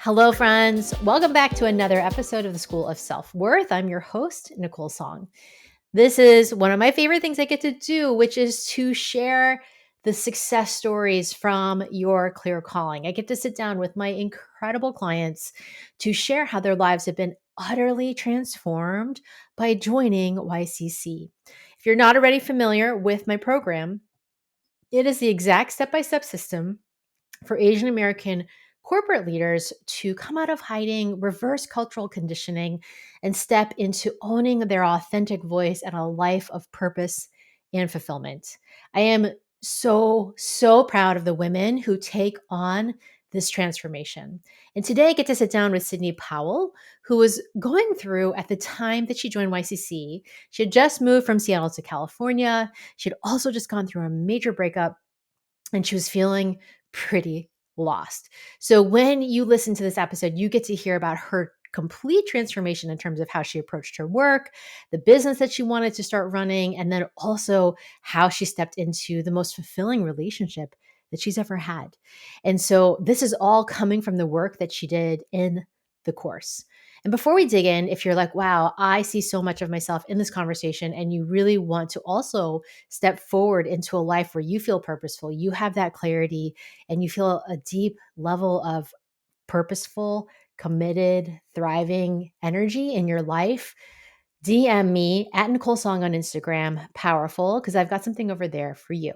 Hello, friends. Welcome back to another episode of the School of Self-Worth. I'm your host, Nicole Song. This is one of my favorite things I get to do, which is to share the success stories from your clear calling. I get to sit down with my incredible clients to share how their lives have been utterly transformed by joining YCC. If you're not already familiar with my program, it is the exact step-by-step system for Asian American corporate leaders to come out of hiding, reverse cultural conditioning, and step into owning their authentic voice and a life of purpose and fulfillment. I am so proud of the women who take on this transformation. And today I get to sit down with Sydni Powell, who was going through at the time that she joined YCC. She had just moved from Seattle to California. She had also just gone through a major breakup and she was feeling pretty lost. So when you listen to this episode, you get to hear about her complete transformation in terms of how she approached her work, the business that she wanted to start running, and then also how she stepped into the most fulfilling relationship that she's ever had. And so this is all coming from the work that she did in the course. And before we dig in, if you're like, wow, I see so much of myself in this conversation, and you really want to also step forward into a life where you feel purposeful, you have that clarity, and you feel a deep level of purposeful, committed, thriving energy in your life, DM me at Nicole Song on Instagram, powerful, because I've got something over there for you.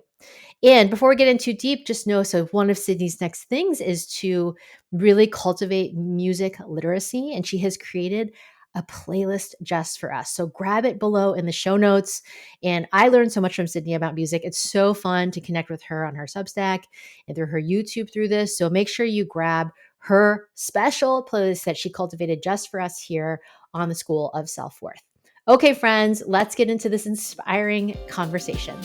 And before we get in too deep, just know, so one of Sydney's next things is to really cultivate music literacy. And she has created a playlist just for us. So grab it below in the show notes. And I learned so much from Sydney about music. It's so fun to connect with her on her Substack and through her YouTube through this. So make sure you grab her special playlist that she cultivated just for us here on the School of Self-Worth. Okay, friends, let's get into this inspiring conversation.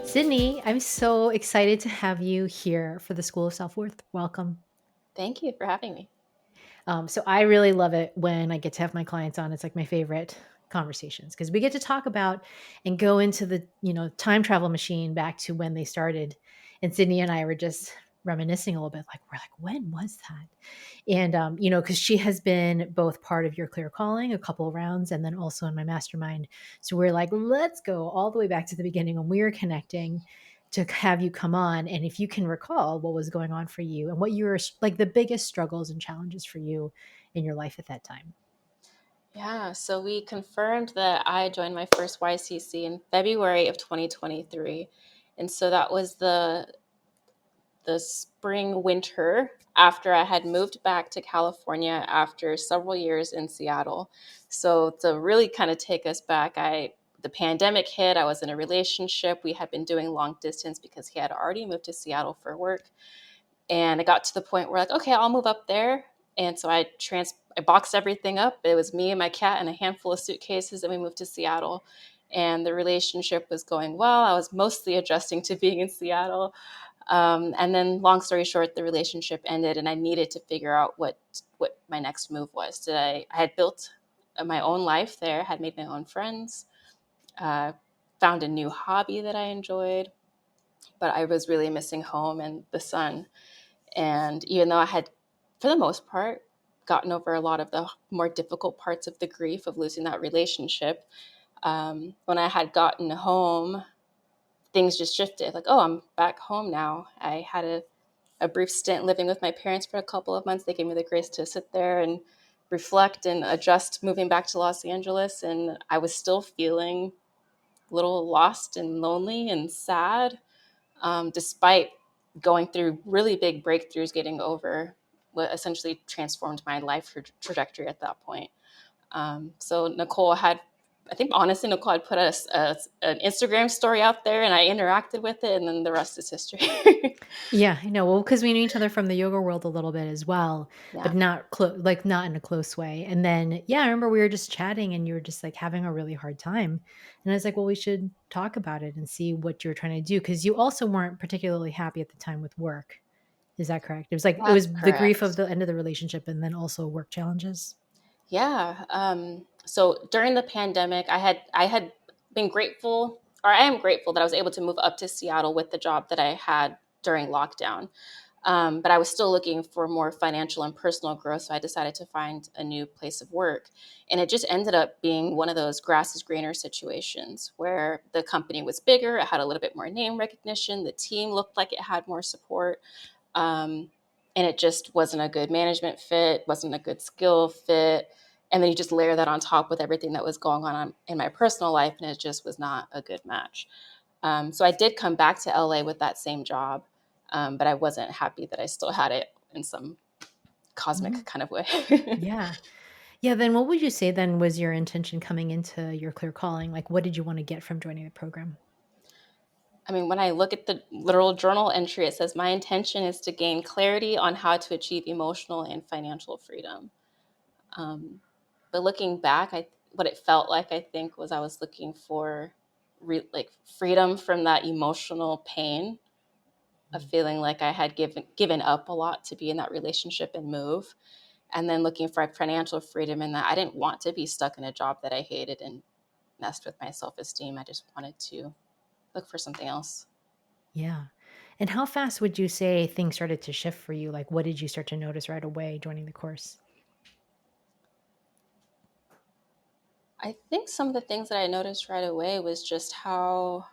Sydney, I'm so excited to have you here for the School of Self-Worth. Welcome. Thank you for having me. So I really love it when I get to have my clients on. It's like my favorite conversations because we get to talk about and go into the, time travel machine back to when they started. And Sydney and I were just reminiscing a little bit, like we're like, when was that? And because she has been both part of your clear calling a couple of rounds and then also in my mastermind. So we're like, let's go all the way back to the beginning when we were connecting to have you come on. And if you can recall what was going on for you and what you were like the biggest struggles and challenges for you in your life at that time. Yeah, so we confirmed that I joined my first YCC in February of 2023. And so that was the spring winter after I had moved back to California after several years in Seattle. So to really kind of take us back, the pandemic hit, I was in a relationship. We had been doing long distance because he had already moved to Seattle for work. And it got to the point where like, okay, I'll move up there. And so I boxed everything up. It was me and my cat and a handful of suitcases, and we moved to Seattle. And the relationship was going well. I was mostly adjusting to being in Seattle. And then, long story short, the relationship ended, and I needed to figure out what my next move was. I had built my own life there, had made my own friends, uh, found a new hobby that I enjoyed, but I was really missing home and the sun. And even though I had, for the most part, gotten over a lot of the more difficult parts of the grief of losing that relationship, when I had gotten home, things just shifted. Like, oh, I'm back home now. I had a brief stint living with my parents for a couple of months. They gave me the grace to sit there and reflect and adjust moving back to Los Angeles. And I was still feeling a little lost and lonely and sad, despite going through really big breakthroughs, getting over what essentially transformed my life trajectory at that point. So I think honestly, Nicole had put an Instagram story out there, and I interacted with it, and then the rest is history. Yeah, I know. Well, because we knew each other from the yoga world a little bit as well, but Yeah. not like not in a close way. And then, yeah, I remember we were just chatting and you were just like having a really hard time. And I was like, well, we should talk about it and see what you're trying to do. Cause you also weren't particularly happy at the time with work. Is that correct? It was like, it That's was the grief of correct. the end of the relationship and then also work challenges. Yeah. So during the pandemic, I had been grateful, or I am grateful that I was able to move up to Seattle with the job that I had during lockdown. But I was still looking for more financial and personal growth. So I decided to find a new place of work. And it just ended up being one of those grass is greener situations where the company was bigger, it had a little bit more name recognition, the team looked like it had more support. Um, and it just wasn't a good management fit, wasn't a good skill fit. And then you just layer that on top with everything that was going on in my personal life, and it just was not a good match. So I did come back to LA with that same job, but I wasn't happy that I still had it in some Mhm. cosmic kind of way. Yeah. Yeah, then what would you say then was your intention coming into your clear calling? Like, what did you wanna get from joining the program? I mean, when I look at the literal journal entry, it says, my intention is to gain clarity on how to achieve emotional and financial freedom. Um, but looking back, what it felt like, I think, was I was looking for like freedom from that emotional pain of Mm. feeling like I had given up a lot to be in that relationship and move, and then looking for financial freedom in that I didn't want to be stuck in a job that I hated and messed with my self-esteem. I just wanted to look for something else. Yeah. And how fast would you say things started to shift for you? Like, what did you start to notice right away joining the course? I think some of the things that I noticed right away was just how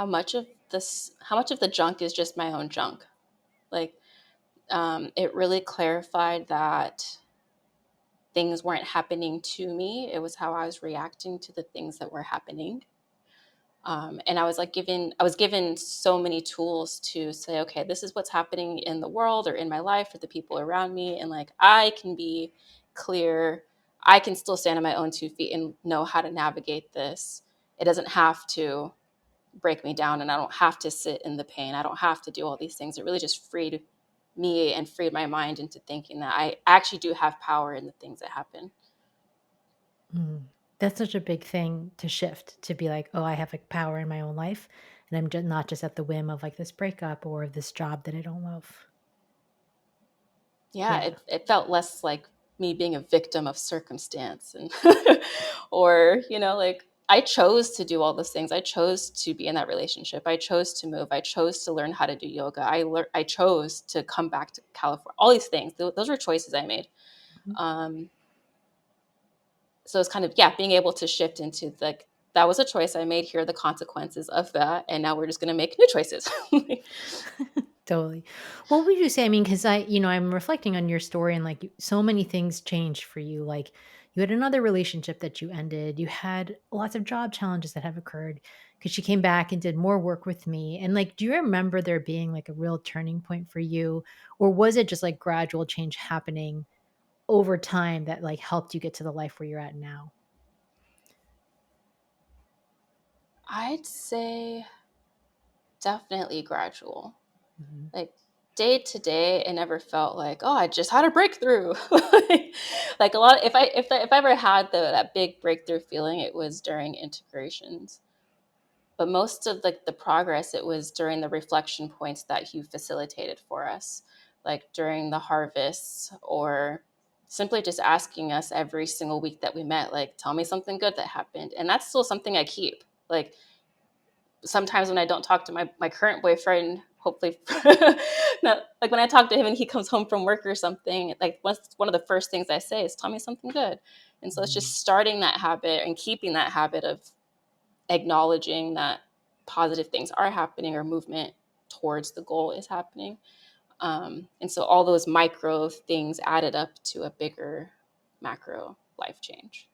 much of the junk is just my own junk. Like, it really clarified that things weren't happening to me. It was how I was reacting to the things that were happening. And I was given so many tools to say, okay, this is what's happening in the world or in my life or the people around me. And like, I can be clear. I can still stand on my own 2 feet and know how to navigate this. It doesn't have to break me down, and I don't have to sit in the pain. I don't have to do all these things. It really just freed me and freed my mind into thinking that I actually do have power in the things that happen. Mm. That's such a big thing to shift, to be like, "Oh, I have, like, power in my own life, and I'm not just at the whim of, like, this breakup or this job that I don't love." Yeah, Yeah. it felt less like me being a victim of circumstance and or, like I chose to do all those things. I chose to be in that relationship. I chose to move. I chose to learn how to do yoga. I chose to come back to California. All these things. Those were choices I made. Mhm. Um, so it's kind of, yeah, being able to shift into like that was a choice I made. Here are the consequences of that, and now we're just going to make new choices. Totally. What would you say? I mean, because I'm reflecting on your story and like so many things changed for you. Like you had another relationship that you ended. You had lots of job challenges that have occurred because she came back and did more work with me. And like, do you remember there being like a real turning point for you? Or was it just like gradual change happening over time that like helped you get to the life where you're at now? I'd say definitely gradual. Mhm. Like day to day, it never felt like, oh, I just had a breakthrough. Like a lot, if I ever had that big breakthrough feeling, it was during integrations. But most of the progress, it was during the reflection points that he facilitated for us, like during the harvests or simply just asking us every single week that we met, like, tell me something good that happened. And that's still something I keep. Like sometimes when I don't talk to my current boyfriend, hopefully, not, like when I talk to him and he comes home from work or something, like one of the first things I say is, tell me something good. And so it's Mhm. just starting that habit and keeping that habit of acknowledging that positive things are happening or movement towards the goal is happening. And so all those micro things added up to a bigger macro life change.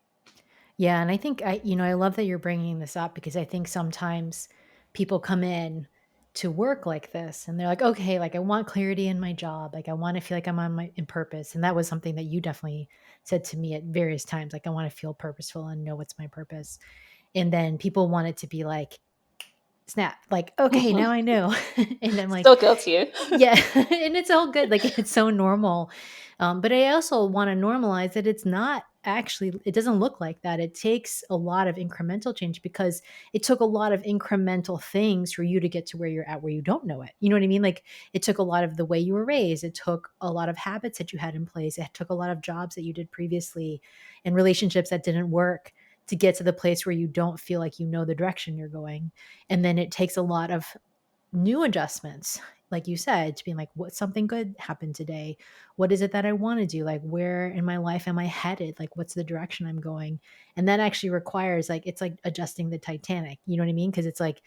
Yeah, and I think I love that you're bringing this up because I think sometimes people come in to work like this and they're like, okay, like I want clarity in my job. Like I want to feel like I'm on my in purpose. And that was something that you definitely said to me at various times. Like I want to feel purposeful and know what's my purpose. And then people want it to be like, snap, like, okay, now I know. And I'm like, Still guilty. yeah, and it's all good, like, it's so normal, but I also wanna normalize that it's not actually it doesn't look like that. It takes a lot of incremental change because it took a lot of incremental things for you to get to where you're at, where you don't know it, you know what I mean? Like, it took a lot of the way you were raised, it took a lot of habits that you had in place, it took a lot of jobs that you did previously and relationships that didn't work to get to the place where you don't feel like you know the direction you're going, and then it takes a lot of new adjustments, like you said, to being like, what something good happened today? What is it that I want to do? Like, where in my life am I headed? Like, what's the direction I'm going? And that actually requires, like, it's like adjusting the Titanic. You know what I mean? Because it's like,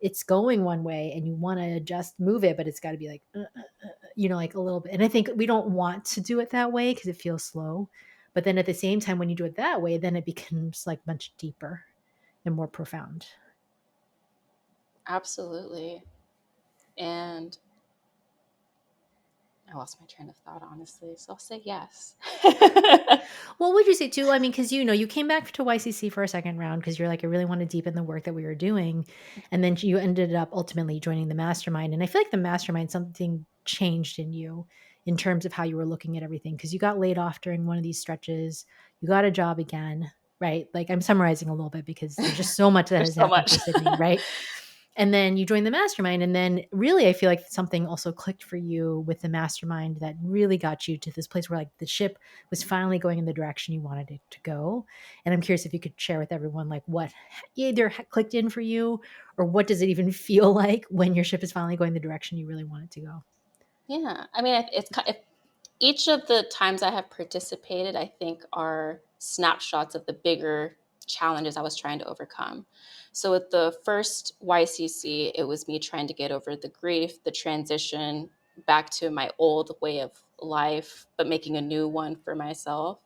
it's going one way and you want to adjust, move it, but it's got to be like, like a little bit. And I think we don't want to do it that way because it feels slow. But then at the same time, when you do it that way, then it becomes like much deeper and more profound. Absolutely. And I lost my train of thought, honestly. So I'll say yes. What would you say too? I mean, because you came back to YCC for a second round because you're like, I really want to deepen the work that we were doing, and then you ended up ultimately joining the mastermind. And I feel like the mastermind, something changed in you in terms of how you were looking at everything because you got laid off during one of these stretches. You got a job again, right? Like I'm summarizing a little bit because there's just so much that There's has so happened much. for Sydney, right? And then you joined the mastermind, and then really I feel like something also clicked for you with the mastermind that really got you to this place where like the ship was finally going in the direction you wanted it to go. And I'm curious if you could share with everyone like what either clicked in for you, or what does it even feel like when your ship is finally going the direction you really want it to go. Yeah. I mean, each of the times I have participated, I think, are snapshots of the bigger challenges I was trying to overcome. So with the first YCC, it was me trying to get over the grief, the transition back to my old way of life, but making a new one for myself.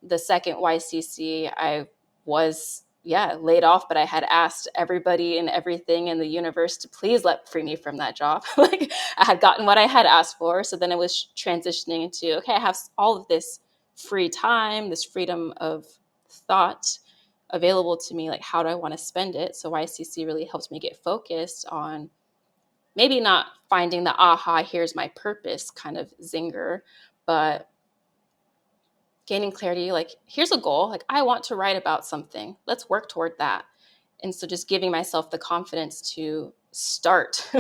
The second YCC, I was, laid off, but I had asked everybody and everything in the universe to please let free me from that job. Like I had gotten what I had asked for. So then I was transitioning into, okay, I have all of this free time, this freedom of thought available to me. Like, how do I want to spend it? So YCC really helped me get focused on maybe not finding the aha, here's my purpose kind of zinger, but gaining clarity, like, here's a goal, like, I want to write about something, let's work toward that. And so just giving myself the confidence to start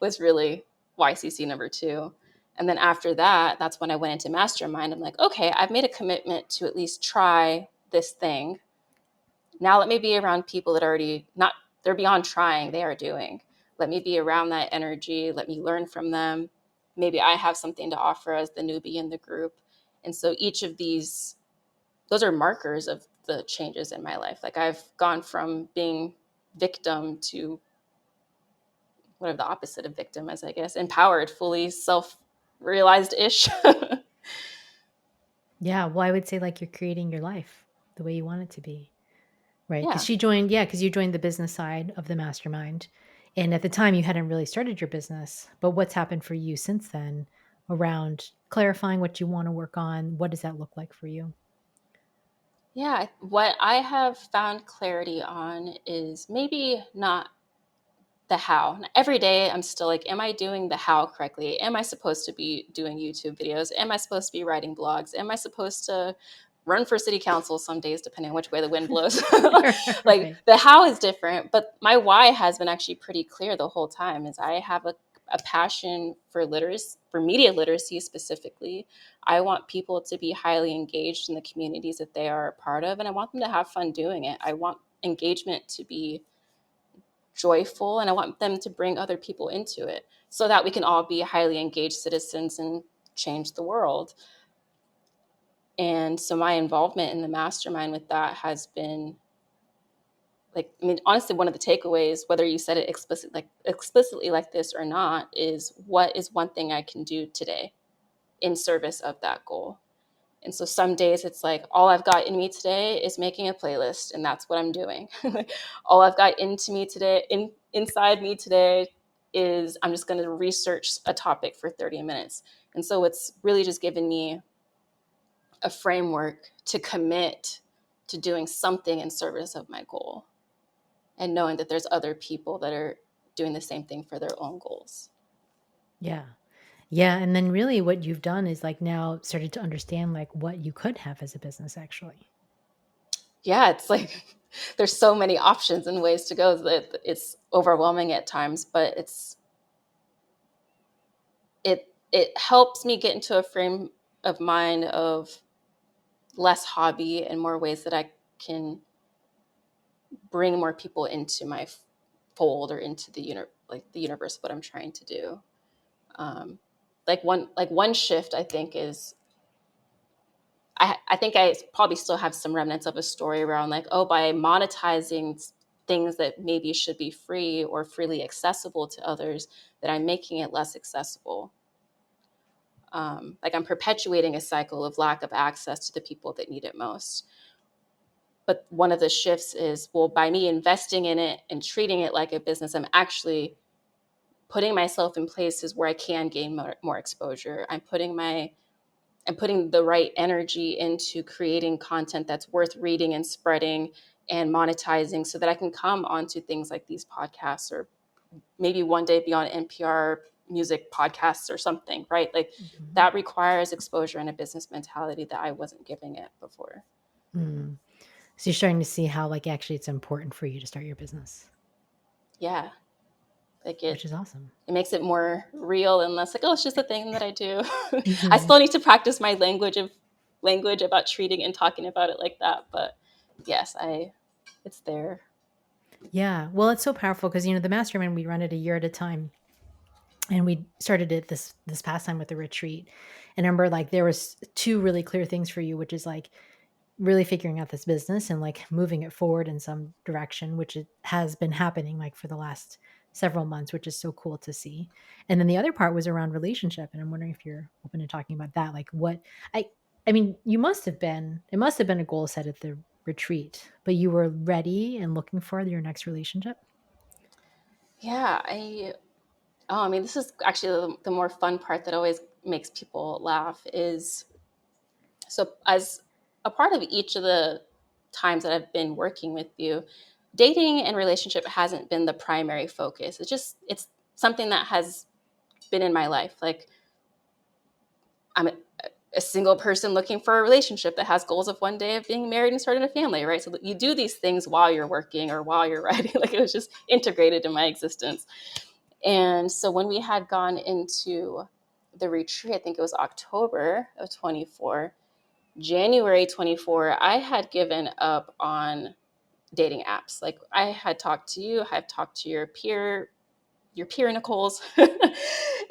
was really YCC number two. And then after that, that's when I went into mastermind. I'm like, okay, I've made a commitment to at least try this thing. Now let me be around people that already not, they're beyond trying, they are doing. Let me be around that energy, let me learn from them. Maybe I have something to offer as the newbie in the group. And so each of these, those are markers of the changes in my life. Like I've gone from being victim to whatever the opposite of victim is, I guess, empowered, fully self-realized ish. Yeah, well, I would say like you're creating your life the way you want it to be. Right, Yeah. because you joined the business side of the mastermind, and at the time, you hadn't really started your business, but what's happened for you since then around clarifying what you wanna work on? What does that look like for you? Yeah. What I have found clarity on is maybe not the how. Every day I'm still like, am I doing the how correctly? Am I supposed to be doing YouTube videos? Am I supposed to be writing blogs? Am I supposed to run for city council some days, depending on which way the wind blows? Like Right. the how is different, but my why has been actually pretty clear the whole time is I have a passion for literacy, for media literacy specifically. I want people to be highly engaged in the communities that they are a part of, and I want them to have fun doing it. I want engagement to be joyful, and I want them to bring other people into it so that we can all be highly engaged citizens and change the world. And so my involvement in the mastermind with that has been like, I mean, honestly, one of the takeaways, whether you said it explicitly like this or not, is what is one thing I can do today in service of that goal. And so some days it's like, all I've got in me today is making a playlist, and that's what I'm doing. All I've got inside me today is I'm just going to research a topic for 30 minutes. And so it's really just given me a framework to commit to doing something in service of my goal and knowing that there's other people that are doing the same thing for their own goals. Yeah. Yeah, and then really what you've done is, like, now started to understand, like, what you could have as a business, actually. Yeah, it's like there's so many options and ways to go that it's overwhelming at times, but it helps me get into a frame of mind of less hobby and more ways that I can bring more people into my fold or into the like the universe, what I'm trying to do. Like one shift, I think, is I think I probably still have some remnants of a story around like, oh, by monetizing things that maybe should be free or freely accessible to others, that I'm making it less accessible. Like I'm perpetuating a cycle of lack of access to the people that need it most. But one of the shifts is, well, by me investing in it and treating it like a business, I'm actually putting myself in places where I can gain more exposure. I'm putting the right energy into creating content that's worth reading and spreading and monetizing, so that I can come onto things like these podcasts, or maybe one day be on NPR music podcasts or something, right? Like that requires exposure and a business mentality that I wasn't giving it before. Mm. So you're starting to see how like actually it's important for you to start your business. Yeah. Like Which is awesome. It makes it more real and less like, oh, it's just a thing that I do. I Mm-hmm. still need to practice my language about treating and talking about it like that. But yes, it's there. Yeah. Well, it's so powerful because, the mastermind, we run it a year at a time. And we started it this past time with the retreat. And I remember like there was two really clear things for you, which is like really figuring out this business and like moving it forward in some direction, which it has been happening like for the last several months, which is so cool to see. And then the other part was around relationship. And I'm wondering if you're open to talking about that. Like I I mean, it must have been a goal set at the retreat, but you were ready and looking for your next relationship. Yeah, I mean, this is actually the more fun part that always makes people laugh is, so as a part of each of the times that I've been working with you, dating and relationship hasn't been the primary focus. It's something that has been in my life. Like I'm a single person looking for a relationship that has goals of one day of being married and starting a family, right? So you do these things while you're working or while you're writing. Like it was just integrated in my existence. And so when we had gone into the retreat, I think it was October of 24, January 24, I had given up on dating apps. Like I had talked to you, I've talked to your peer Nicole's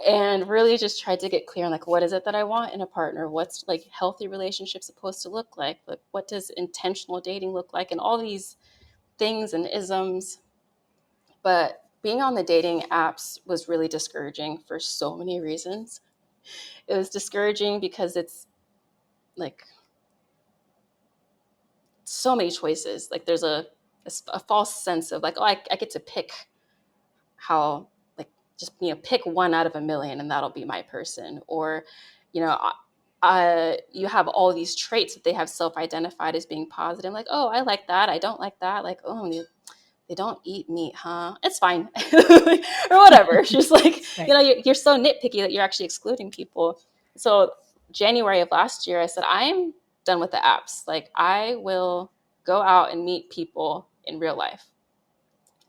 and really just tried to get clear on like, what is it that I want in a partner? What's like healthy relationship supposed to look like? Like what does intentional dating look like? And all these things and isms. But being on the dating apps was really discouraging for so many reasons. It was discouraging because it's like so many choices. Like there's a false sense of like, oh, I get to pick how, like, just pick one out of a million and that'll be my person. Or you know you have all these traits that they have self-identified as being positive, like, oh, I like that, I don't like that, like, oh, they don't eat meat, huh? It's fine. Or whatever. It's just like, Right. you're so nitpicky that you're actually excluding people. So January of last year, I said, I'm done with the apps. Like I will go out and meet people in real life.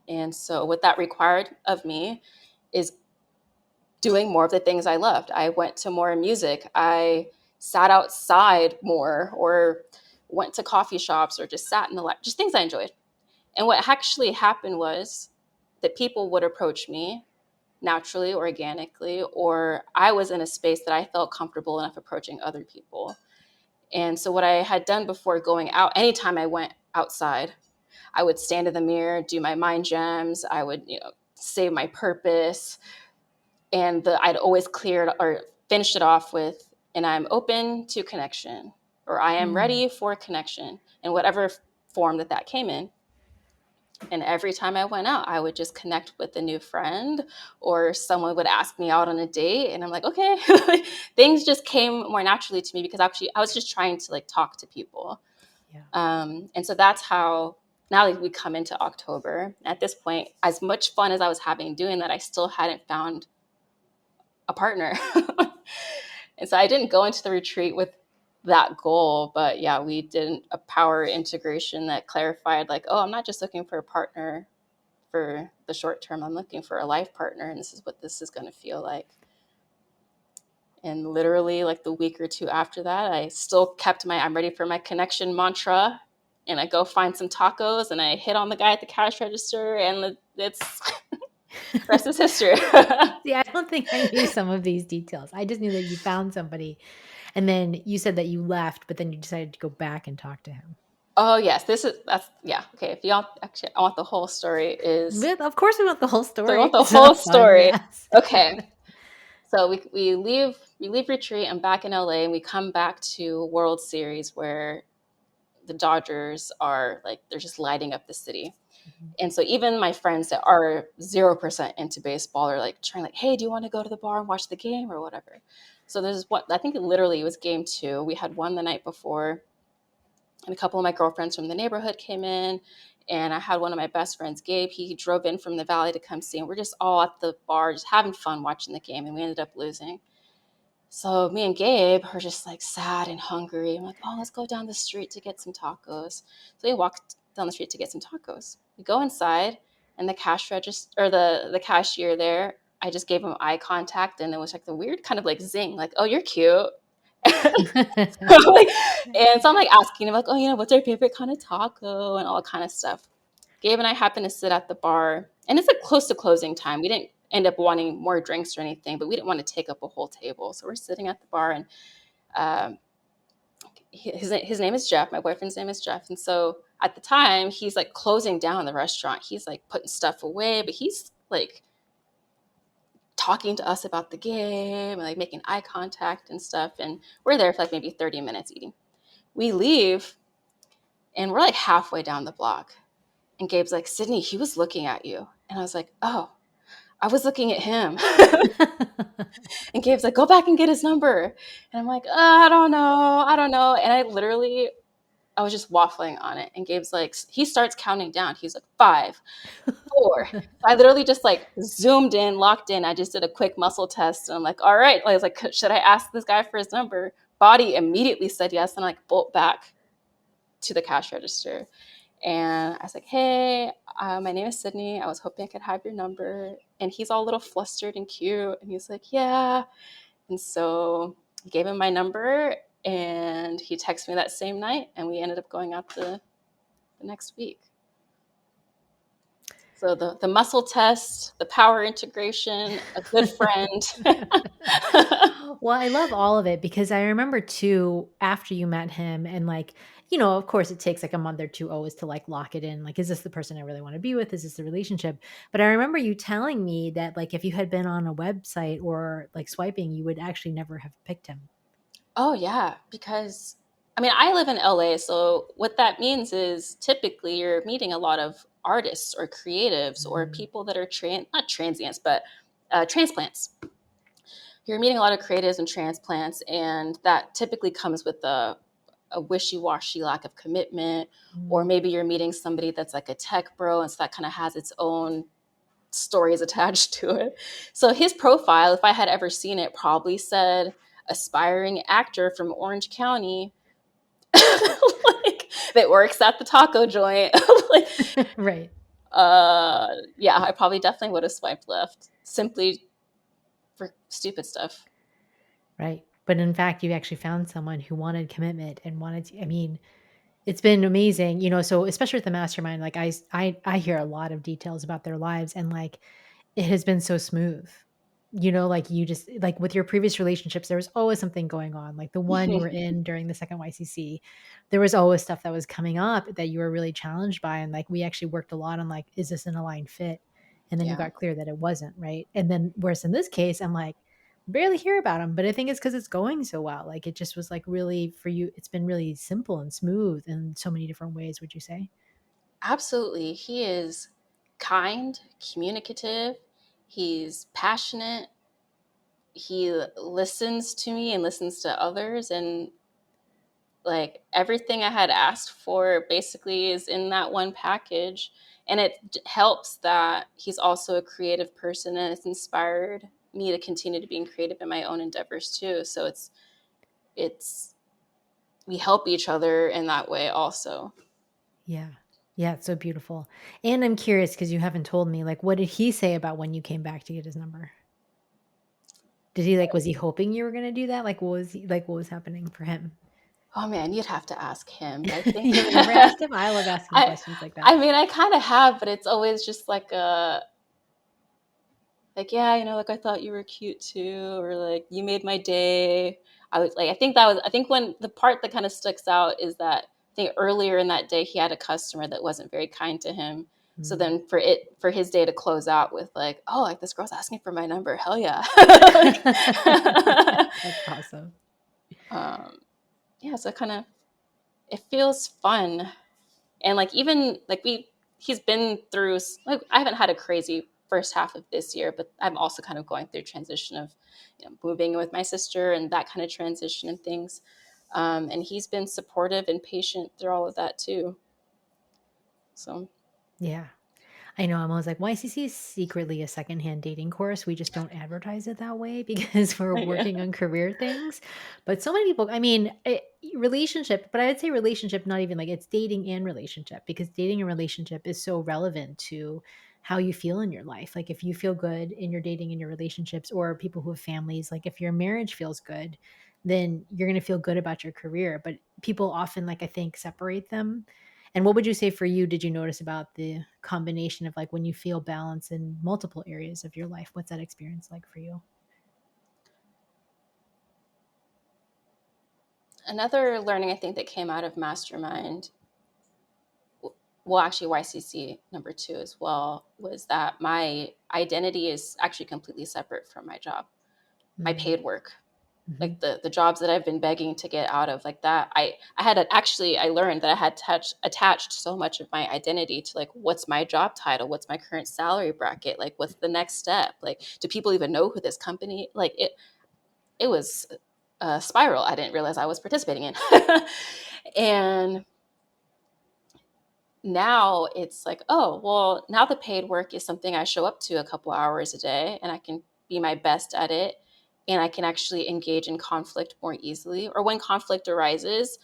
And so what that required of me is doing more of the things I loved. I went to more music. I sat outside more, or went to coffee shops, or just sat in the lab, just things I enjoyed. And what actually happened was that people would approach me naturally, organically, or I was in a space that I felt comfortable enough approaching other people. And so what I had done before going out, anytime I went outside, I would stand in the mirror, do my mind gems. I would, say my purpose. And I'd always cleared or finished it off with, and I'm open to connection, or I am Mm. ready for connection in whatever form that came in. And every time I went out, I would just connect with a new friend, or someone would ask me out on a date. And I'm like, okay, things just came more naturally to me because actually I was just trying to like talk to people. Yeah. And so that's how now we come into October. At this point, as much fun as I was having doing that, I still hadn't found a partner. And so I didn't go into the retreat with that goal, but yeah, we did a power integration that clarified like, oh, I'm not just looking for a partner for the short term, I'm looking for a life partner, and this is what this is going to feel like. And literally like the week or two after that, I still kept my I'm ready for my connection mantra, and I go find some tacos and I hit on the guy at the cash register, and it's Rest is history. See, I don't think I knew some of these details. I just knew that you found somebody, and then you said that you left, but then you decided to go back and talk to him. Oh yes, yeah. Okay, if y'all actually, I want the whole story. Of course, we want the whole So I want story. the It's not whole fun, story. yes. Okay, so we leave retreat. I'm back in LA, and we come back to World Series where the Dodgers are like they're just lighting up the city. And so even my friends that are 0% into baseball are like trying like, hey, do you want to go to the bar and watch the game or whatever? So there's what I think literally it was game two. We had won the night before, and a couple of my girlfriends from the neighborhood came in, and I had one of my best friends, Gabe. He drove in from the valley to come see, and we're just all at the bar, just having fun watching the game, and we ended up losing. So me and Gabe are just like sad and hungry. I'm like, oh, let's go down the street to get some tacos. So we walked down the street to get some tacos. We go inside, and the cash register or the cashier there, I just gave him eye contact, and it was like the weird kind of like zing, like, oh, you're cute. Like, and so I'm like asking him like, oh, what's our favorite kind of taco and all that kind of stuff. Gabe and I happened to sit at the bar, and it's like close to closing time. We didn't end up wanting more drinks or anything, but we didn't want to take up a whole table. So we're sitting at the bar, and um, his name is Jeff. My boyfriend's name is Jeff. And so at the time, he's like closing down the restaurant. He's like putting stuff away, but he's like talking to us about the game and like making eye contact and stuff. And we're there for like maybe 30 minutes eating. We leave, and we're like halfway down the block. And Gabe's like, Sydney, he was looking at you. And I was like, oh, I was looking at him. And Gabe's like, go back and get his number. And I'm like, I don't know. I don't know. And I was just waffling on it. And Gabe's like, he starts counting down. He's like, 5, 4. I literally just like zoomed in, locked in. I just did a quick muscle test. And I'm like, all right. I was like, should I ask this guy for his number? Body immediately said yes. And I like bolt back to the cash register. And I was like, hey, my name is Sydney. I was hoping I could have your number. And he's all a little flustered and cute. And he's like, yeah. And so I gave him my number, and he texted me that same night, and we ended up going out the next week. So the muscle test, the power integration, a good friend. Well, I love all of it because I remember too, after you met him and like, of course it takes like a month or two always to like lock it in. Like, is this the person I really want to be with? Is this the relationship? But I remember you telling me that like if you had been on a website or like swiping, you would actually never have picked him. Oh, yeah, because I mean, I live in LA, so what that means is typically you're meeting a lot of artists or creatives or Mm. people that are not transients, but transplants. You're meeting a lot of creatives and transplants, and that typically comes with a wishy-washy lack of commitment, or Mm. maybe you're meeting somebody that's like a tech bro, and so that kind of has its own stories attached to it. So his profile, if I had ever seen it, probably said aspiring actor from Orange County, like that works at the taco joint. Like, Right. yeah, I probably definitely would have swiped left simply for stupid stuff. Right. But in fact, you actually found someone who wanted commitment and wanted to, I mean, it's been amazing, so especially with the mastermind, like I hear a lot of details about their lives and like it has been so smooth. Like you just like with your previous relationships, there was always something going on. Like the one you were in during the second YCC, there was always stuff that was coming up that you were really challenged by. And like we actually worked a lot on like, is this an aligned fit? And then you Yeah. got clear that it wasn't, right? And then whereas in this case, I'm like, barely hear about him, but I think it's because it's going so well. Like it just was like really for you, it's been really simple and smooth in so many different ways, would you say? Absolutely. He is kind, communicative, he's passionate, he listens to me and listens to others, and like everything I had asked for basically is in that one package. And it helps that he's also a creative person, and it's inspired me to continue to being creative in my own endeavors too. So it's we help each other in that way also. Yeah. Yeah, it's so beautiful. And I'm curious because you haven't told me, like, what did he say about when you came back to get his number? Did he like was he hoping you were gonna do that? Like, what was happening for him? Oh man, you'd have to ask him, but I think You never asked him? I love asking I questions like that. I mean I kind of have, but it's always just like a like, yeah, like I thought you were cute too, or like you made my day. I was like, I think when the part that kind of sticks out is that I think earlier in that day he had a customer that wasn't very kind to him. So Mm. then for his day to close out with like, oh, like this girl's asking for my number, hell yeah. That's awesome. um, yeah, so it feels fun. And like even like he's been through, like I haven't had a crazy first half of this year, but I'm also kind of going through transition of moving with my sister and that kind of transition and things. And he's been supportive and patient through all of that too. So Yeah. I know, I'm always like, YCC is secretly a secondhand dating course. We just don't advertise it that way because we're yeah. working on career things. But so many people, I mean, relationship, but I would say relationship, not even like it's dating and relationship, because dating and relationship is so relevant to how you feel in your life. Like if you feel good in your dating and your relationships, or people who have families, like if your marriage feels good, then you're going to feel good about your career. But people often, like, I think, separate them. And what would you say for you, did you notice about the combination of like when you feel balance in multiple areas of your life? What's that experience like for you? Another learning I think that came out of Mastermind, well, actually YCC number 2 as well, was that my identity is actually completely separate from my job, my Mm. paid work. Hmm. Like the jobs that I've been begging to get out of, like that, I learned that I had attached so much of my identity to like, what's my job title, what's my current salary bracket, like what's the next step, like do people even know who this company, like it was a spiral I didn't realize I was participating in. And now it's like, oh, well, now the paid work is something I show up to a couple hours a day and I can be my best at it. And I can actually engage in conflict more easily. Or when conflict arises,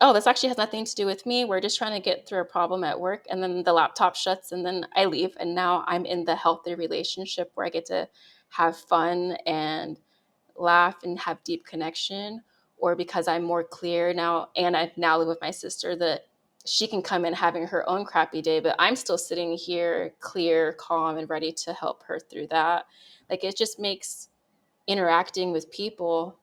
oh, this actually has nothing to do with me. We're just trying to get through a problem at work. And then the laptop shuts and then I leave. And now I'm in the healthy relationship where I get to have fun and laugh and have deep connection. Or because I'm more clear now and I now live with my sister, that she can come in having her own crappy day, but I'm still sitting here clear, calm, and ready to help her through that. Like it just makes interacting with people,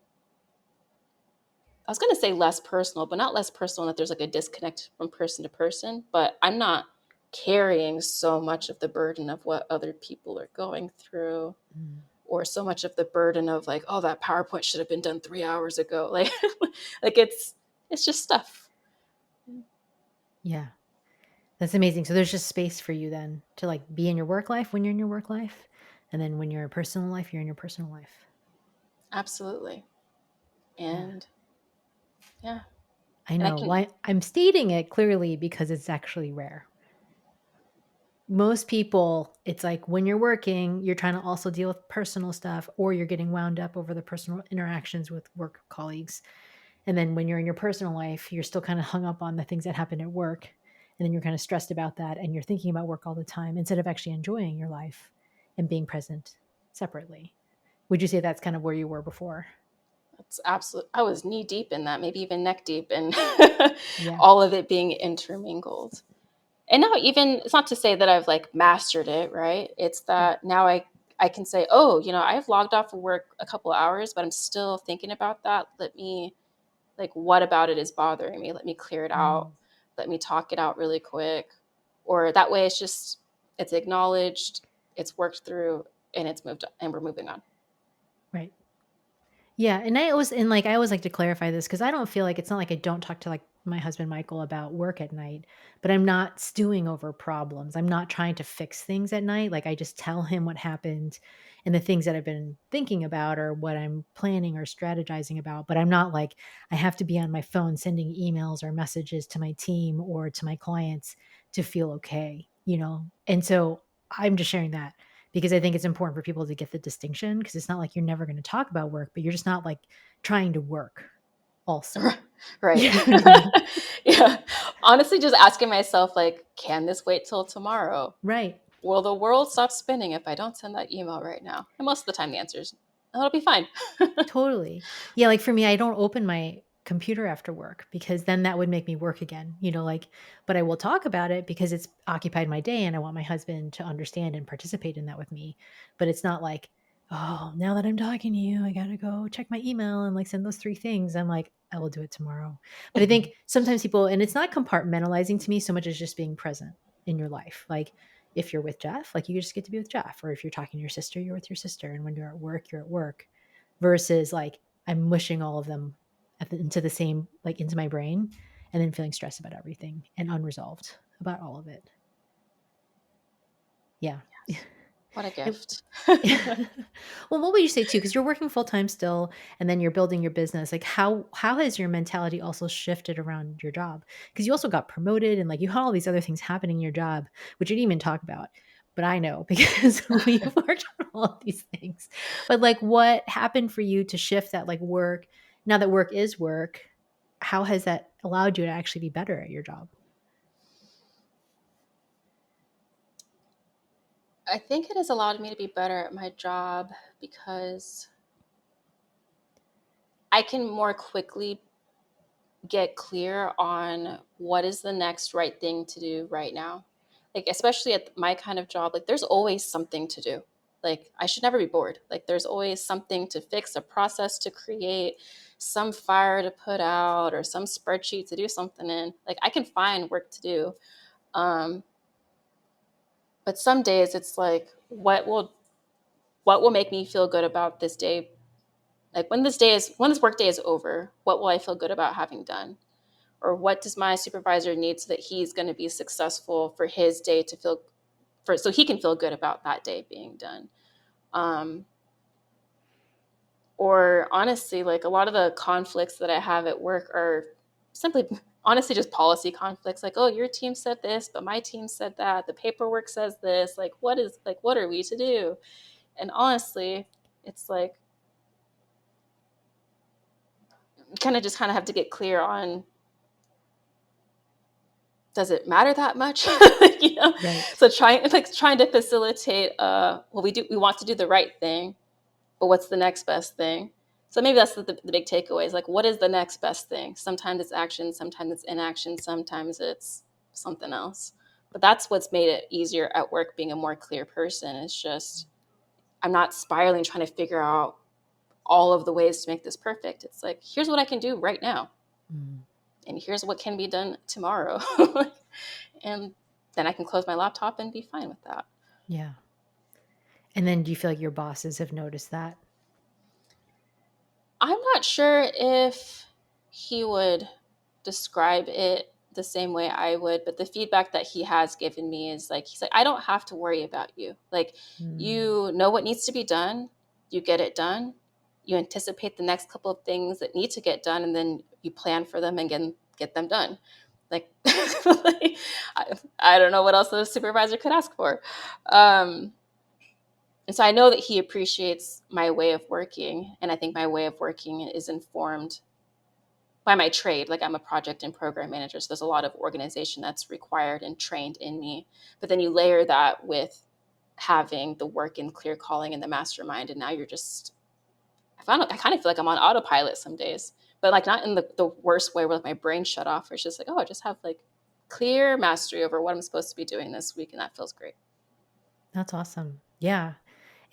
I was going to say less personal, but not less personal that there's like a disconnect from person to person, but I'm not carrying so much of the burden of what other people are going through, Mm. or so much of the burden of like, oh, that PowerPoint should have been done 3 hours ago. Like, like it's just stuff. Yeah. That's amazing. So there's just space for you then to like be in your work life when you're in your work life. And then when you're in personal life, you're in your personal life. Absolutely. Yeah. And yeah, I and I know can, why I'm stating it clearly because it's actually rare. Most people, it's like when you're working, you're trying to also deal with personal stuff, or you're getting wound up over the personal interactions with work colleagues. And then when you're in your personal life, you're still kind of hung up on the things that happen at work. And then you're kind of stressed about that. And you're thinking about work all the time instead of actually enjoying your life and being present separately. Would you say that's kind of where you were before? it's absolute. I was knee deep in that, maybe even neck deep, and Yeah. all of it being intermingled. And now even it's not to say that I've like mastered it, right? It's Right. that now I can say, oh, I've logged off of work a couple of hours, but I'm still thinking about that. Let me, like, what about it is bothering me? Let me clear it out. Mm, Let me talk it out really quick. Or that way it's acknowledged, it's worked through, and it's moved and we're moving on. right. Yeah, and I always like to clarify this because I don't feel like it's not like I don't talk to like my husband Michael about work at night, but I'm not stewing over problems. I'm not trying to fix things at night. Like I just tell him what happened and the things that I've been thinking about or what I'm planning or strategizing about, but I'm not like I have to be on my phone sending emails or messages to my team or to my clients to feel okay. And so I'm just sharing that because I think it's important for people to get the distinction because it's not like you're never going to talk about work, but you're just not like trying to work also. Right. You know what I mean? Yeah. Honestly, just asking myself, like, can this wait till tomorrow? Right. Will the world stop spinning if I don't send that email right now? And most of the time, the answer is, it'll be fine. Totally. Yeah, like for me, I don't open my computer after work, because then that would make me work again, like, but I will talk about it because it's occupied my day and I want my husband to understand and participate in that with me. But it's not like, oh, now that I'm talking to you, I got to go check my email and like send those 3 things. I'm like, I will do it tomorrow. But I think sometimes people, and it's not compartmentalizing to me so much as just being present in your life. Like if you're with Jeff, like you just get to be with Jeff, or if you're talking to your sister, you're with your sister. And when you're at work, you're at work, versus like I'm mushing all of them into the same, like into my brain, and then feeling stressed about everything and unresolved about all of it. Yeah. Yes. What a It, gift. well, what would you say too? Because you're working full time still, and then you're building your business. Like, how has your mentality also shifted around your job? Because you also got promoted, and like you had all these other things happening in your job, which you didn't even talk about. But I know because we've worked on all of these things. But like, what happened for you to shift that like work? Now that work is work, how has that allowed you to actually be better at your job? I think it has allowed me to be better at my job because I can more quickly get clear on what is the next right thing to do right now. Like, especially at my kind of job, like, there's always something to do. Like, I should never be bored. Like, there's always something to fix, a process to create, some fire to put out, or some spreadsheet to do something in. Like, I can find work to do. Um, but some days it's like, what will make me feel good about this day? Like, when this work day is over, what will I feel good about having done? Or what does my supervisor need so that he's going to be successful for his day to feel for so he can feel good about that day being done. um, or honestly, like, a lot of the conflicts that I have at work are simply honestly just policy conflicts, like, oh, your team said this but my team said that, the paperwork says this, like, what are we to do? And honestly, it's like, you kind of have to get clear on, does it matter that much? you know Right. so trying to facilitate, well, we want to do the right thing, but what's the next best thing? So maybe that's the big takeaway is, like, what is the next best thing? Sometimes it's action, sometimes it's inaction, sometimes it's something else. But that's what's made it easier at work, being a more clear person. It's just, I'm not spiraling trying to figure out all of the ways to make this perfect. It's like, here's what I can do right now, Mm. and here's what can be done tomorrow. And then I can close my laptop and be fine with that. Yeah. And then do you feel like your bosses have noticed that? I'm not sure if he would describe it the same way I would, but the feedback that he has given me is like, he's like, I don't have to worry about you. Like, Mm. you know what needs to be done, you get it done, you anticipate the next couple of things that need to get done, and then you plan for them and get them done. Like, like, I don't know what else a supervisor could ask for. And so I know that he appreciates my way of working. And I think my way of working is informed by my trade. Like, I'm a project and program manager. So there's a lot of organization that's required and trained in me. But then you layer that with having the work and clear calling and the mastermind. And now you're just, I kind of feel like I'm on autopilot some days, but like not in the worst way where like my brain shut off. Where it's just like, oh, I just have like clear mastery over what I'm supposed to be doing this week. And that feels great. That's awesome. Yeah.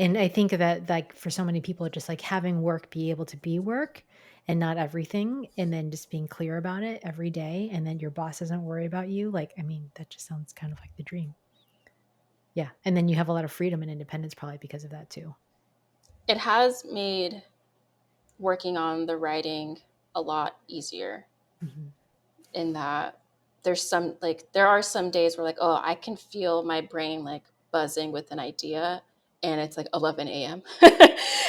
And I think that like for so many people, just like having work be able to be work and not everything, and then just being clear about it every day, and then your boss doesn't worry about you. Like, I mean, that just sounds kind of like the dream. Yeah. And then you have a lot of freedom and independence probably because of that too. It has made working on the writing a lot easier, Mhm. in that there are some days where, like, oh, I can feel my brain like buzzing with an idea, and it's like 11 a.m.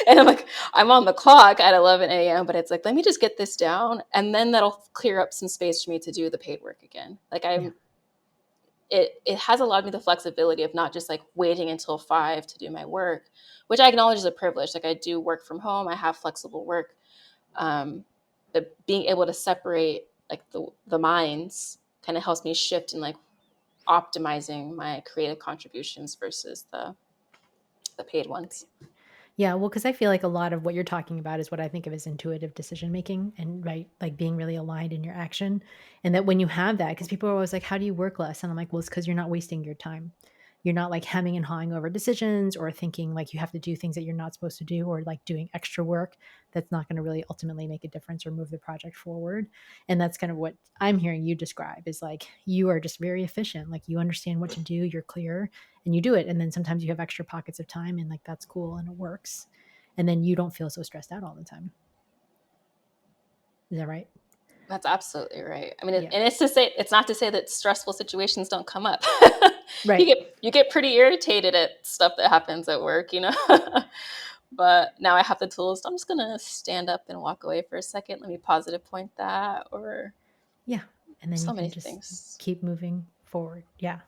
And I'm like, I'm on the clock at 11 a.m., but it's like, let me just get this down, and then that'll clear up some space for me to do the paid work again. Like, Yeah. it has allowed me the flexibility of not just like waiting until 5 to do my work, which I acknowledge is a privilege. Like, I do work from home, I have flexible work, um, but being able to separate like the minds kind of helps me shift in like optimizing my creative contributions versus the paid ones. Yeah, well, because I feel like a lot of what you're talking about is what I think of as intuitive decision making and right, like being really aligned in your action. And that when you have that, because people are always like, how do you work less? And I'm like, well, it's because you're not wasting your time. You're not like hemming and hawing over decisions or thinking like you have to do things that you're not supposed to do or like doing extra work that's not going to really ultimately make a difference or move the project forward. And that's kind of what I'm hearing you describe is like you are just very efficient. Like you understand what to do, you're clear, and you do it. And then sometimes you have extra pockets of time and like that's cool and it works. And then you don't feel so stressed out all the time. Is that right? That's absolutely right. I mean, Yeah. and it's not to say that stressful situations don't come up. Right. You get pretty irritated at stuff that happens at work, you know. But now I have the tools. I'm just gonna stand up and walk away for a second. Let me positive point that, or Yeah. And then you so can many just things. keep moving forward. Yeah.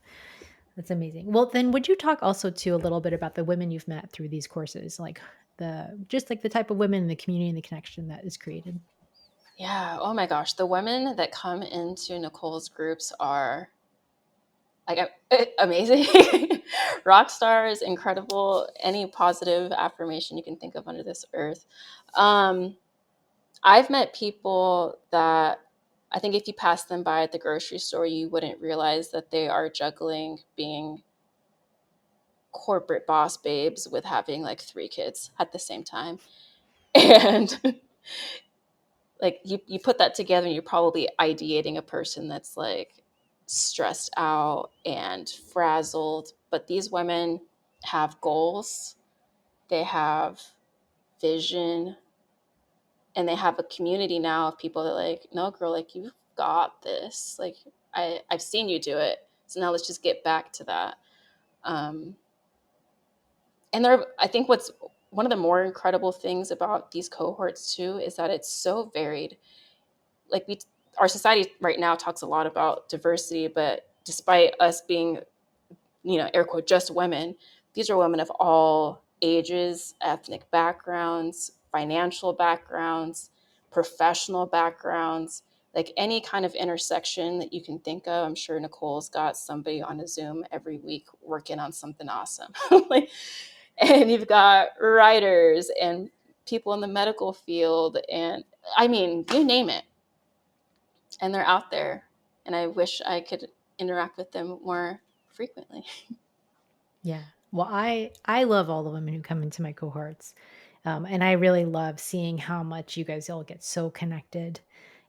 That's amazing. Well, then would you talk also too a little bit about the women you've met through these courses? Like the just like the type of women in the community and the connection that is created. Yeah. Oh my gosh, the women that come into Nicole's groups are like amazing, rock stars, incredible. Any positive affirmation you can think of under this earth. Um, I've met people that I think if you pass them by at the grocery store, you wouldn't realize that they are juggling being corporate boss babes with having like 3 kids at the same time. And like you put that together and you're probably ideating a person that's like stressed out and frazzled. But these women have goals, they have vision, and they have a community now of people that like, no girl, like you've got this. Like I've seen you do it. So now let's just get back to that. Um, and I think what's one of the more incredible things about these cohorts too is that it's so varied. Like our society right now talks a lot about diversity, but despite us being, air quote, just women, these are women of all ages, ethnic backgrounds, financial backgrounds, professional backgrounds, like any kind of intersection that you can think of. I'm sure Nicole's got somebody on a Zoom every week working on something awesome. Like, and you've got writers and people in the medical field, and I mean, you name it, and they're out there, and I wish I could interact with them more frequently. Yeah. Well, I love all the women who come into my cohorts, and I really love seeing how much you guys all get so connected,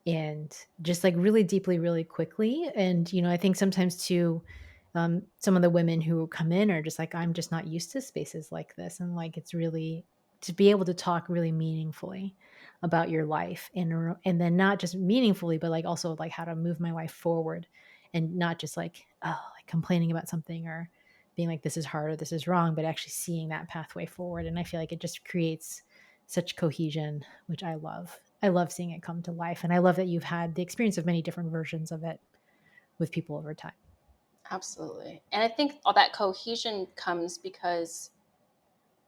and just like really deeply, really quickly. And I think sometimes too, some of the women who come in are just like, I'm just not used to spaces like this, and like it's really to be able to talk really meaningfully about your life, and then not just meaningfully, but like also like how to move my life forward, and not just like like complaining about something or being like this is hard or this is wrong, but actually seeing that pathway forward. And I feel like it just creates such cohesion, which I love. I love seeing it come to life. And I love that you've had the experience of many different versions of it with people over time. Absolutely. And I think all that cohesion comes because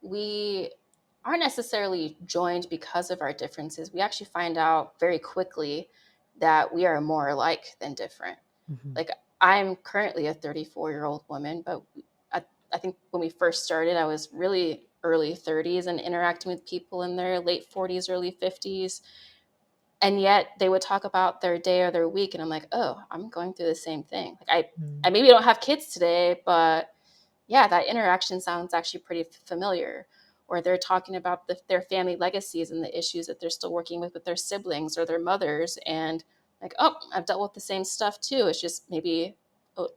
we aren't necessarily joined because of our differences. We actually find out very quickly that we are more alike than different. Mm-hmm. Like, I'm currently a 34-year-old woman, but I think when we first started, I was really early 30s and interacting with people in their late 40s, early 50s. And yet they would talk about their day or their week. And I'm like, oh, I'm going through the same thing. Like I maybe don't have kids today, but yeah, that interaction sounds actually pretty familiar. Or they're talking about their family legacies and the issues that they're still working with their siblings or their mothers. And like, oh, I've dealt with the same stuff too. It's just maybe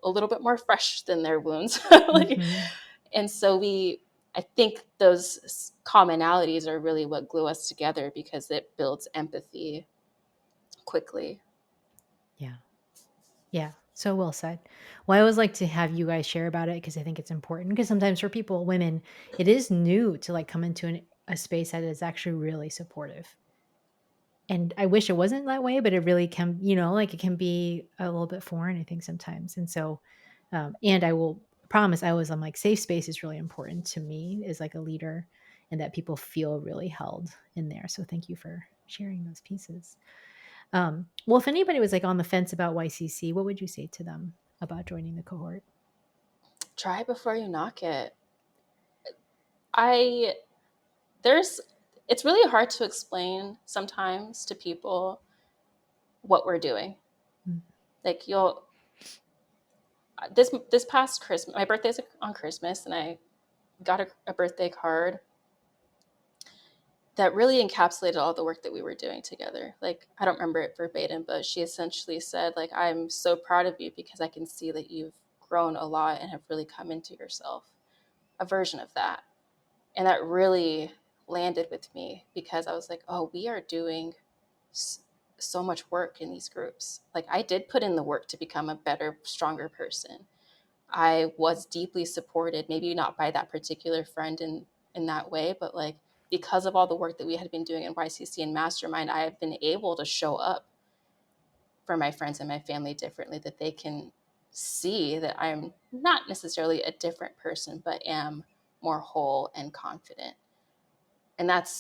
a little bit more fresh than their wounds. Like, Mm-hmm. and so I think those commonalities are really what glue us together because it builds empathy quickly. Yeah. Yeah. So well said. Well, I always like to have you guys share about it because I think it's important. Because sometimes for people, women, it is new to like come into a space that is actually really supportive. And I wish it wasn't that way, but it really can, like it can be a little bit foreign, I think sometimes. And so, and I will promise I'm like, safe space is really important to me as like a leader and that people feel really held in there. So thank you for sharing those pieces. Well, if anybody was like on the fence about YCC, what would you say to them about joining the cohort? Try before you knock it. I it's really hard to explain sometimes to people what we're doing. Mm. Like this past Christmas, my birthday's on Christmas, and I got a birthday card that really encapsulated all the work that we were doing together. Like, I don't remember it verbatim, but she essentially said, like, I'm so proud of you because I can see that you've grown a lot and have really come into yourself, a version of that. And that really landed with me because I was like, oh, we are doing so much work in these groups. Like, I did put in the work to become a better, stronger person. I was deeply supported, maybe not by that particular friend in that way, but like because of all the work that we had been doing in YCC and Mastermind, I have been able to show up for my friends and my family differently, that they can see that I'm not necessarily a different person, but am more whole and confident. And that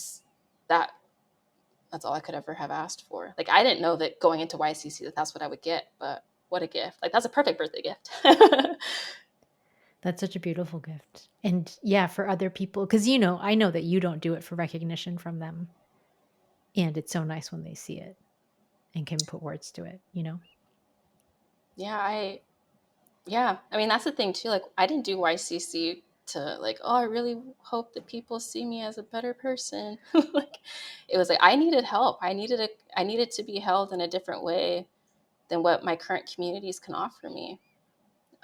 that's all I could ever have asked for. Like, I didn't know that going into YCC that that's what I would get, but what a gift. Like, that's a perfect birthday gift. That's such a beautiful gift. And yeah, for other people, because I know that you don't do it for recognition from them. And it's so nice when they see it and can put words to it. Yeah, I mean, that's the thing too. Like, I didn't do YCC to like, oh, I really hope that people see me as a better person. Like, it was like I needed help. I needed to be held in a different way than what my current communities can offer me.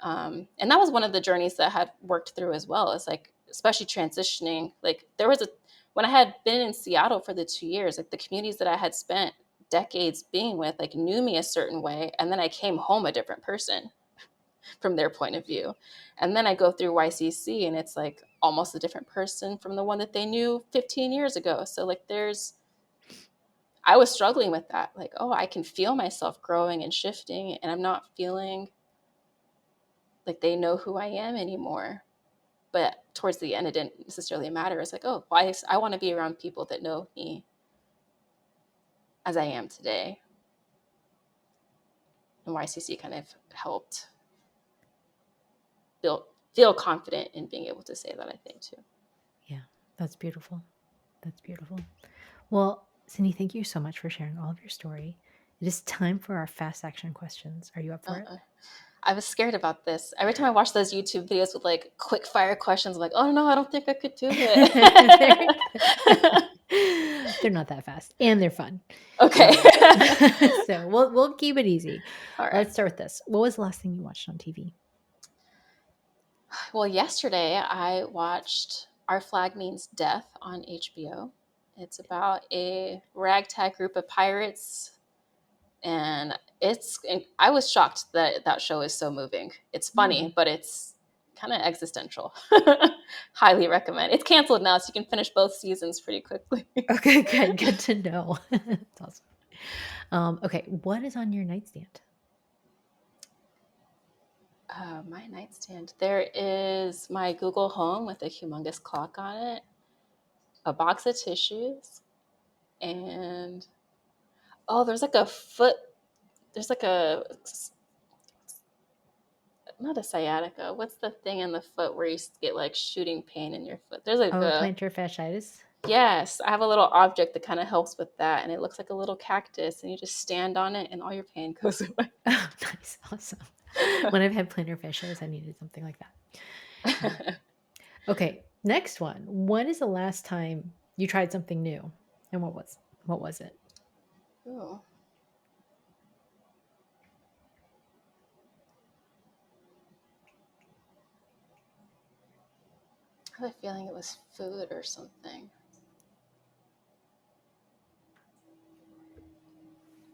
And that was one of the journeys that I had worked through as well. It's like, especially transitioning. Like, when I had been in Seattle for the 2 years, like the communities that I had spent decades being with, like knew me a certain way, and then I came home a different person from their point of view. And then I go through YCC and it's like almost a different person from the one that they knew 15 years ago. So like I was struggling with that. Like, oh, I can feel myself growing and shifting, and I'm not feeling like they know who I am anymore. But towards the end, it didn't necessarily matter. It's like, oh, I want to be around people that know me as I am today. And YCC kind of helped feel confident in being able to say that, I think, too. Yeah, that's beautiful. That's beautiful. Well, Sydney, thank you so much for sharing all of your story. It is time for our fast action questions. Are you up for it? I was scared about this. Every time I watch those YouTube videos with like quick fire questions, I'm like, oh no, I don't think I could do it. They're not that fast, and they're fun. Okay. So we'll keep it easy. All right. Let's start with this. What was the last thing you watched on TV? Well, yesterday I watched Our Flag Means Death on HBO. It's about a ragtag group of pirates, and I was shocked that that show is so moving. It's funny, but it's kind of existential. Highly recommend. It's canceled now, so you can finish both seasons pretty quickly. Okay, good to know. That's awesome. Okay, what is on your nightstand? My nightstand. There is my Google Home with a humongous clock on it, a box of tissues, and there's like a foot. There's like a not a sciatica. What's the thing in the foot where you get like shooting pain in your foot? There's like plantar fasciitis. Yes, I have a little object that kind of helps with that, and it looks like a little cactus, and you just stand on it, and all your pain goes away. Oh, nice, awesome. When I've had plantar fasciitis, I needed something like that. Okay, next one. When is the last time you tried something new, and what was it? Ooh. I have a feeling it was food or something.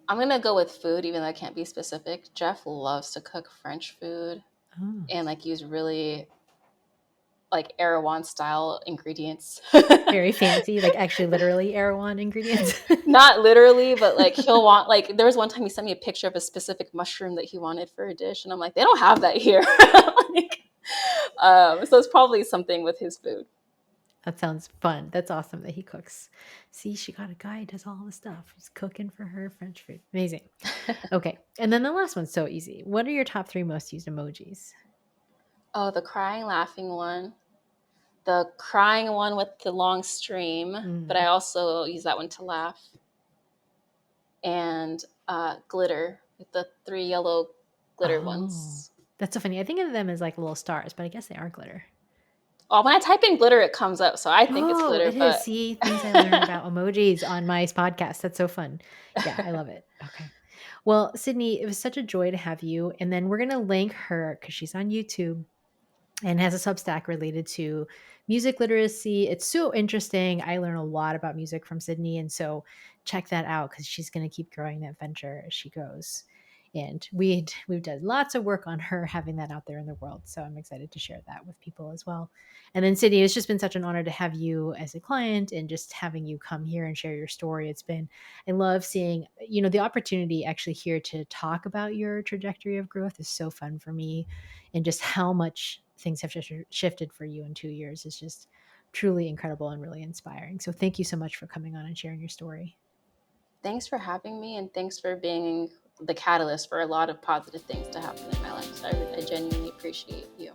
I'm gonna go with food, even though I can't be specific. Jeff loves to cook French food and like use really like Erewhon style ingredients. Very fancy, like actually literally Erewhon ingredients. Not literally, but like he'll want like there was one time he sent me a picture of a specific mushroom that he wanted for a dish, and I'm like, they don't have that here. So it's probably something with his food. That sounds fun. That's awesome that he cooks. See, she got a guy who does all the stuff. He's cooking for her French food. Amazing. Okay. And then the last one's so easy. What are your top 3 most used emojis? Oh, the crying, laughing one. the crying one with the long stream, but I also use that one to laugh. And glitter with the 3 yellow glitter ones. That's so funny. I think of them as like little stars, but I guess they are glitter. Oh, when I type in glitter, it comes up, so I think it's glitter. It is. See, things I learn about emojis on my podcast. That's so fun. Yeah, I love it. Okay. Well, Sydney, it was such a joy to have you. And then we're going to link her because she's on YouTube and has a Substack related to music literacy. It's so interesting. I learn a lot about music from Sydney. And so check that out because she's going to keep growing that venture as she goes. And we've done lots of work on her having that out there in the world. So I'm excited to share that with people as well. And then Sydney, it's just been such an honor to have you as a client and just having you come here and share your story. I love seeing, the opportunity actually here to talk about your trajectory of growth is so fun for me. And just how much things have shifted for you in 2 years is just truly incredible and really inspiring. So thank you so much for coming on and sharing your story. Thanks for having me, and thanks for being the catalyst for a lot of positive things to happen in my life. So I genuinely appreciate you.